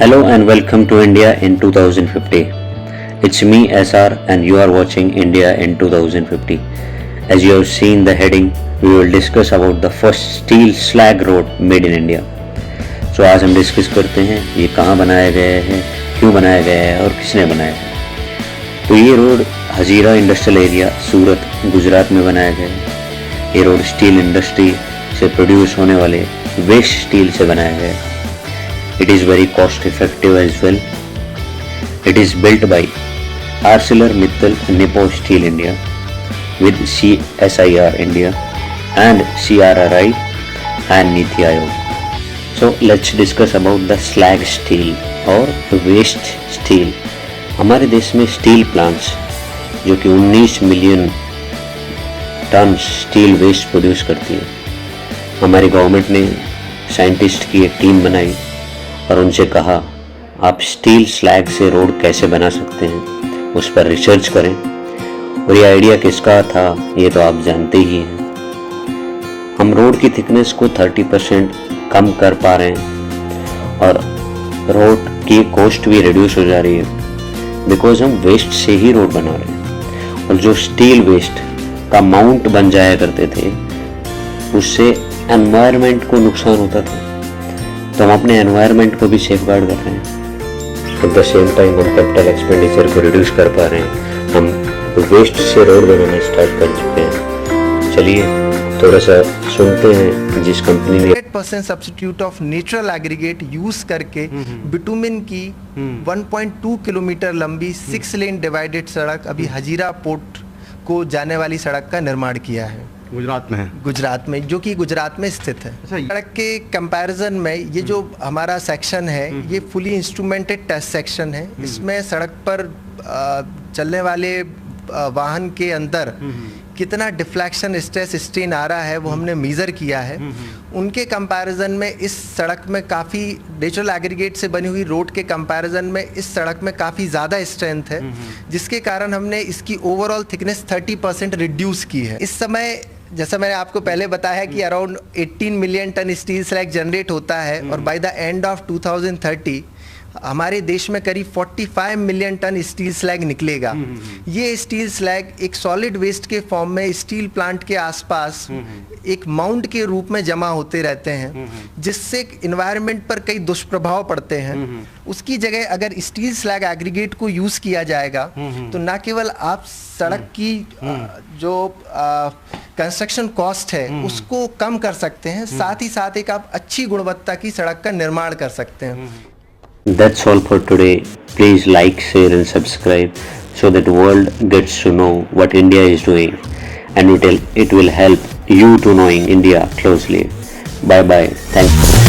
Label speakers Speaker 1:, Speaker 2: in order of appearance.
Speaker 1: Hello and welcome to India in 2050. It's me SR and you are watching India in 2050. As you have seen the heading, we will discuss about the first steel slag road made in India. So आज हम discuss करते हैं ये कहाँ बनाया गया है, क्यों बनाया गया है और किसने बनाया है। तो ये road Hazira industrial area Surat Gujarat में बनाया गया है। ये रोड स्टील इंडस्ट्री से प्रोड्यूस होने वाले वेस्ट स्टील से बनाया गया है। It is very cost effective as well. It is built by ArcelorMittal Nippon Steel India with CSIR India and CRRI and Niti Aayog. So let's discuss about the slag steel or waste steel. हमारे देश में steel plants जो कि 19 million ton steel waste produce करती है। हमारी government ने scientist की एक टीम बनाई और उनसे कहा आप स्टील स्लैग से रोड कैसे बना सकते हैं, उस पर रिसर्च करें। और ये आइडिया किसका था ये तो आप जानते ही हैं। हम रोड की थिकनेस को 30% कम कर पा रहे हैं और रोड की कॉस्ट भी रिड्यूस हो जा रही है बिकॉज हम वेस्ट से ही रोड बना रहे हैं। और जो स्टील वेस्ट का माउंट बन जाया करते थे उससे एनवायरनमेंट को नुकसान होता था, तो हम अपने एनवायरनमेंट को भी सेफ गार्ड कर रहे हैं। एट द सेम टाइम हम कैपिटल एक्सपेंडिचर को रिड्यूस कर पा रहे हैं। हम वेस्ट से रोड बनाना स्टार्ट कर चुके हैं। चलिए थोड़ा सा सुनते हैं जिस कंपनी ने
Speaker 2: 8% substitute of natural aggregate use करके बिटुमिन की 1.2 किलोमीटर लंबी 6 लेन डिवाइडेड सड़क अभी हजीरा पोर्ट को जाने वाली सड़क का निर्माण किया है। गुजरात में जो कि गुजरात में स्थित है। सड़क के कंपैरिजन में ये जो हमारा सेक्शन है ये फुली इंस्ट्रूमेंटेड टेस्ट सेक्शन है। इसमें सड़क पर चलने वाले वाहन के अंदर कितना डिफ्लेक्शन स्ट्रेस स्ट्रेन आ रहा है वो हमने मेज़र किया है। उनके कंपैरिजन में इस सड़क में काफ़ी नेचुरल एग्रीगेट से बनी हुई रोड के कंपैरिजन में इस सड़क में काफ़ी ज़्यादा स्ट्रेंथ है, जिसके कारण हमने इसकी ओवरऑल थिकनेस 30% रिड्यूस की है। इस समय जैसा मैंने आपको पहले बताया कि around 18 million ton steel slag generate होता है और बाय द एंड ऑफ 2030 हमारे देश में करीब 45 मिलियन टन स्टील स्लैग निकलेगा। ये स्टील स्लैग एक सॉलिड वेस्ट के फॉर्म में स्टील प्लांट के आसपास एक माउंट के रूप में जमा होते रहते हैं, जिससे इन्वायरमेंट पर कई दुष्प्रभाव पड़ते हैं। उसकी जगह अगर स्टील स्लैग एग्रीगेट को यूज किया जाएगा तो न केवल आप सड़क की जो कंस्ट्रक्शन कॉस्ट है उसको कम कर सकते हैं, साथ ही साथ एक आप अच्छी गुणवत्ता की सड़क का निर्माण कर सकते हैं।
Speaker 1: That's all for today. Please like, share and subscribe so that the world gets to know what India is doing and it will help you to knowing India closely. Bye bye. Thanks.